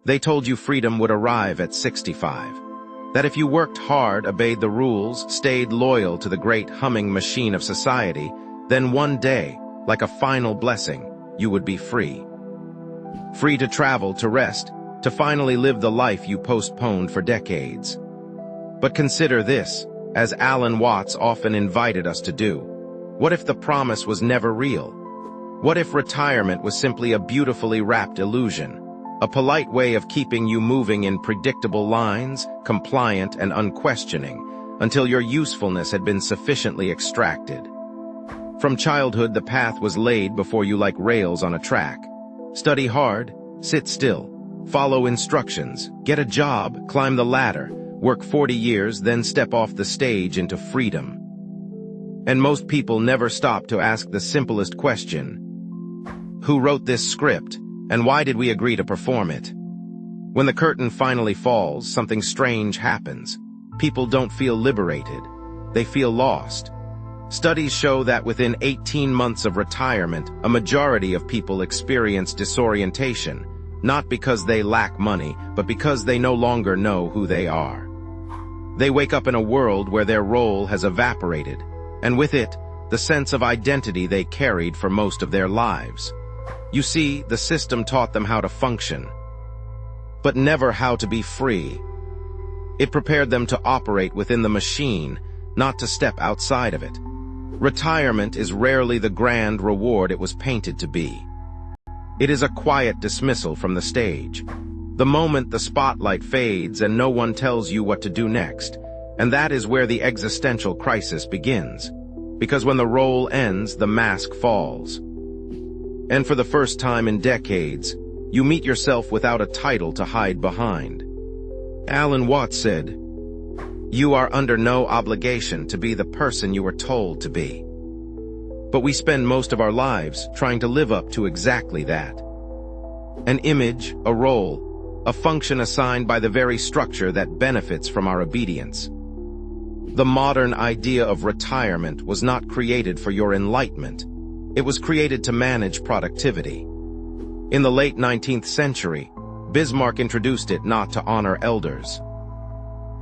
They told you freedom would arrive at 65. That if you worked hard, obeyed the rules, stayed loyal to the great humming machine of society, then one day, like a final blessing, you would be free. Free to travel, to rest, to finally live the life you postponed for decades. But consider this, as Alan Watts often invited us to do. What if the promise was never real? What if retirement was simply a beautifully wrapped illusion? A polite way of keeping you moving in predictable lines, compliant and unquestioning, until your usefulness had been sufficiently extracted. From childhood, the path was laid before you like rails on a track. Study hard, sit still, follow instructions, get a job, climb the ladder, work 40 years, then step off the stage into freedom. And most people never stop to ask the simplest question: who wrote this script? And why did we agree to perform it? When the curtain finally falls, something strange happens. People don't feel liberated. They feel lost. Studies show that within 18 months of retirement, a majority of people experience disorientation, not because they lack money, but because they no longer know who they are. They wake up in a world where their role has evaporated, and with it, the sense of identity they carried for most of their lives. You see, the system taught them how to function, but never how to be free. It prepared them to operate within the machine, not to step outside of it. Retirement is rarely the grand reward it was painted to be. It is a quiet dismissal from the stage. The moment the spotlight fades and no one tells you what to do next, and that is where the existential crisis begins. Because when the role ends, the mask falls. And for the first time in decades, you meet yourself without a title to hide behind. Alan Watts said, "You are under no obligation to be the person you were told to be." But we spend most of our lives trying to live up to exactly that. An image, a role, a function assigned by the very structure that benefits from our obedience. The modern idea of retirement was not created for your enlightenment. It was created to manage productivity. In the late 19th century, Bismarck introduced it not to honor elders,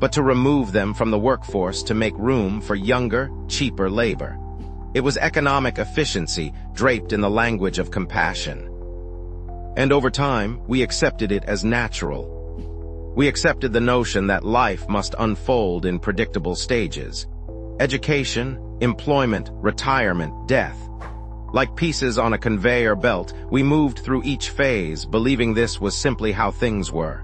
but to remove them from the workforce to make room for younger, cheaper labor. It was economic efficiency draped in the language of compassion. And over time, we accepted it as natural. We accepted the notion that life must unfold in predictable stages. Education, employment, retirement, death. Like pieces on a conveyor belt, we moved through each phase, believing this was simply how things were.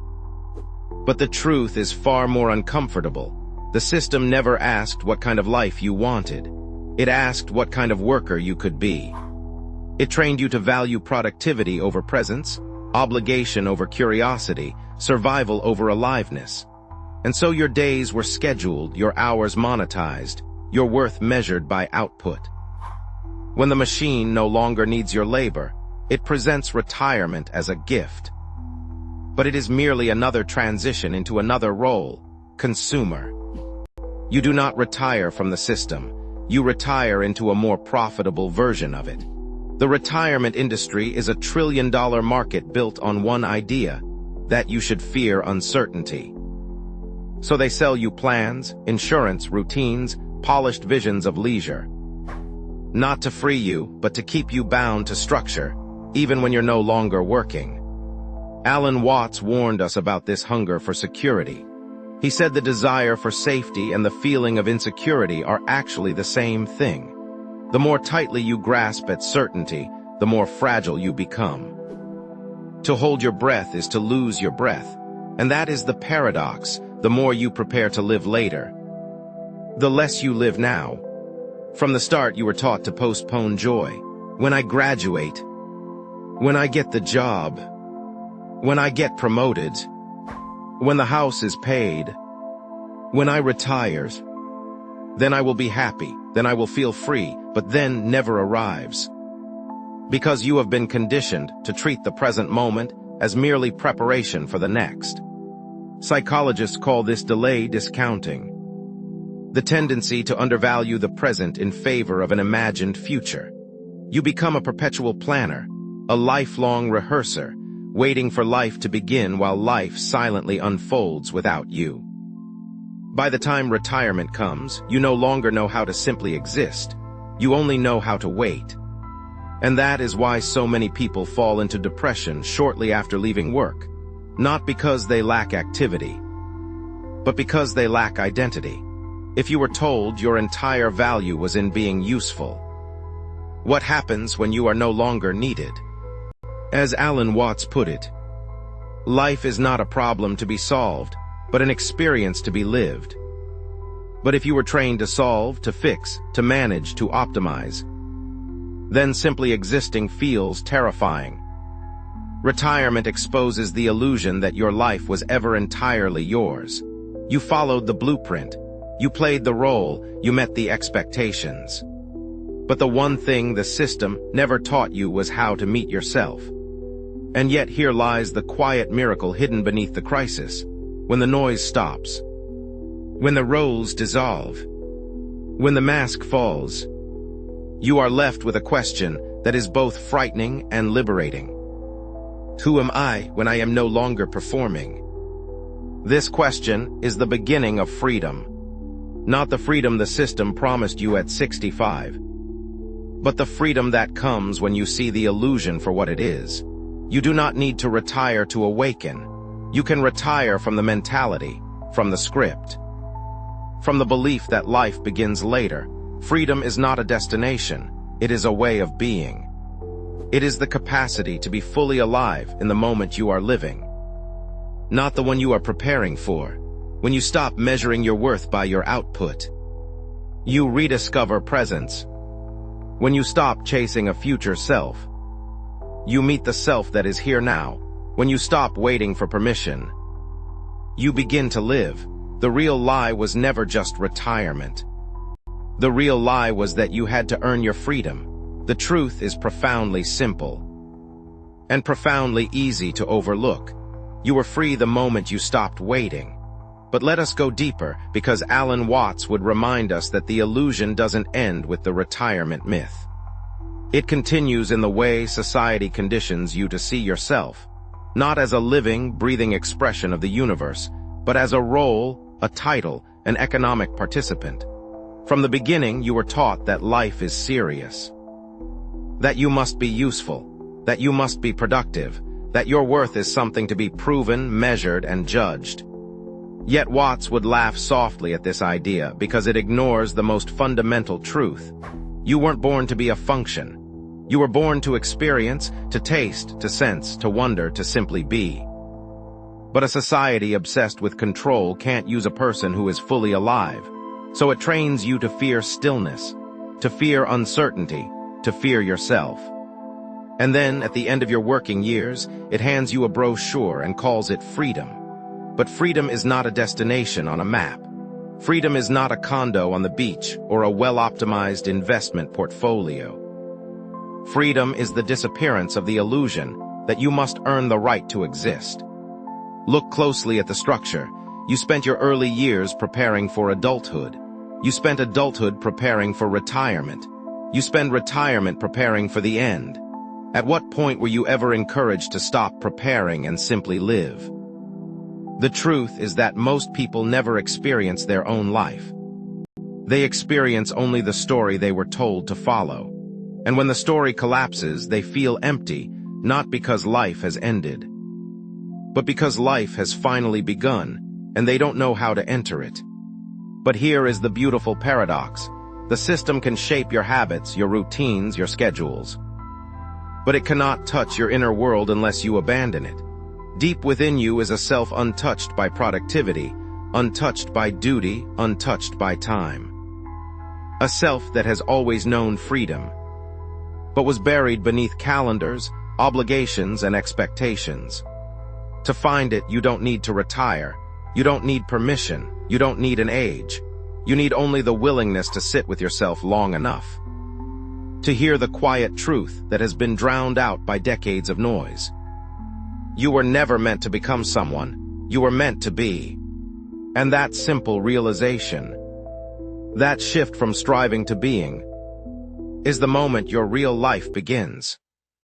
But the truth is far more uncomfortable. The system never asked what kind of life you wanted. It asked what kind of worker you could be. It trained you to value productivity over presence, obligation over curiosity, survival over aliveness. And so your days were scheduled, your hours monetized, your worth measured by output. When the machine no longer needs your labor, it presents retirement as a gift. But it is merely another transition into another role, consumer. You do not retire from the system. You retire into a more profitable version of it. The retirement industry is a trillion-dollar market built on one idea, that you should fear uncertainty. So they sell you plans, insurance, routines, polished visions of leisure. Not to free you, but to keep you bound to structure, even when you're no longer working. Alan Watts warned us about this hunger for security. He said the desire for safety and the feeling of insecurity are actually the same thing. The more tightly you grasp at certainty, the more fragile you become. To hold your breath is to lose your breath, and that is the paradox. The more you prepare to live later, the less you live now. From the start, you were taught to postpone joy. When I graduate, when I get the job, when I get promoted, when the house is paid, when I retire, then I will be happy, then I will feel free, but then never arrives. Because you have been conditioned to treat the present moment as merely preparation for the next. Psychologists call this delay discounting. The tendency to undervalue the present in favor of an imagined future. You become a perpetual planner, a lifelong rehearser, waiting for life to begin while life silently unfolds without you. By the time retirement comes, you no longer know how to simply exist. You only know how to wait. And that is why so many people fall into depression shortly after leaving work. Not because they lack activity, but because they lack identity. If you were told your entire value was in being useful, what happens when you are no longer needed? As Alan Watts put it, life is not a problem to be solved, but an experience to be lived. But if you were trained to solve, to fix, to manage, to optimize, then simply existing feels terrifying. Retirement exposes the illusion that your life was ever entirely yours. You followed the blueprint. You played the role. You met the expectations. But the one thing the system never taught you was how to meet yourself. And yet here lies the quiet miracle hidden beneath the crisis. When the noise stops, when the roles dissolve, when the mask falls, you are left with a question that is both frightening and liberating. Who am I when I am no longer performing? This question is the beginning of freedom. Not the freedom the system promised you at 65, but the freedom that comes when you see the illusion for what it is. You do not need to retire to awaken. You can retire from the mentality, from the script, from the belief that life begins later. Freedom is not a destination, it is a way of being. It is the capacity to be fully alive in the moment you are living, not the one you are preparing for. When you stop measuring your worth by your output, you rediscover presence. When you stop chasing a future self, you meet the self that is here now. When you stop waiting for permission, you begin to live. The real lie was never just retirement. The real lie was that you had to earn your freedom. The truth is profoundly simple and profoundly easy to overlook. You were free the moment you stopped waiting. But let us go deeper, because Alan Watts would remind us that the illusion doesn't end with the retirement myth. It continues in the way society conditions you to see yourself, not as a living, breathing expression of the universe, but as a role, a title, an economic participant. From the beginning, you were taught that life is serious, that you must be useful, that you must be productive, that your worth is something to be proven, measured, and judged. Yet Watts would laugh softly at this idea because it ignores the most fundamental truth. You weren't born to be a function. You were born to experience, to taste, to sense, to wonder, to simply be. But a society obsessed with control can't use a person who is fully alive. So it trains you to fear stillness, to fear uncertainty, to fear yourself. And then, at the end of your working years, it hands you a brochure and calls it freedom. But freedom is not a destination on a map. Freedom is not a condo on the beach or a well-optimized investment portfolio. Freedom is the disappearance of the illusion that you must earn the right to exist. Look closely at the structure. You spent your early years preparing for adulthood. You spent adulthood preparing for retirement. You spend retirement preparing for the end. At what point were you ever encouraged to stop preparing and simply live? The truth is that most people never experience their own life. They experience only the story they were told to follow. And when the story collapses, they feel empty, not because life has ended, but because life has finally begun, and they don't know how to enter it. But here is the beautiful paradox. The system can shape your habits, your routines, your schedules, but it cannot touch your inner world unless you abandon it. Deep within you is a self untouched by productivity, untouched by duty, untouched by time. A self that has always known freedom, but was buried beneath calendars, obligations, and expectations. To find it, you don't need to retire. You don't need permission. You don't need an age. You need only the willingness to sit with yourself long enough to hear the quiet truth that has been drowned out by decades of noise. You were never meant to become someone. You were meant to be. And that simple realization, that shift from striving to being, is the moment your real life begins.